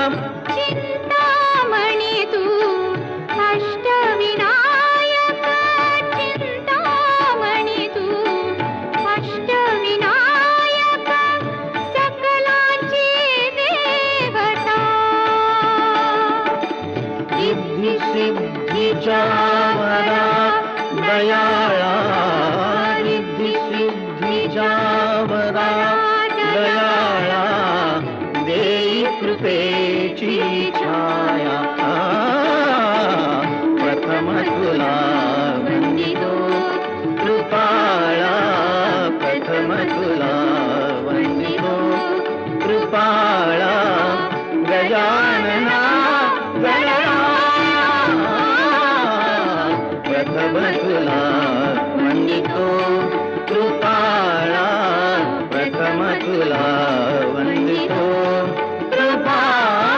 चिंतामणी तू अष्टविनायक, चिंतामणी तू अष्टविनायक, सकलांची देवता. रिद्धी सिद्धीच्या वरा दयाळा, रिद्धी सिद्धीच्या वरा दयाळा, देई कृपेची छाया. प्रथम तुला वंदितो कृपाळा, प्रथम तुला वंदितो कृपाळा. गजा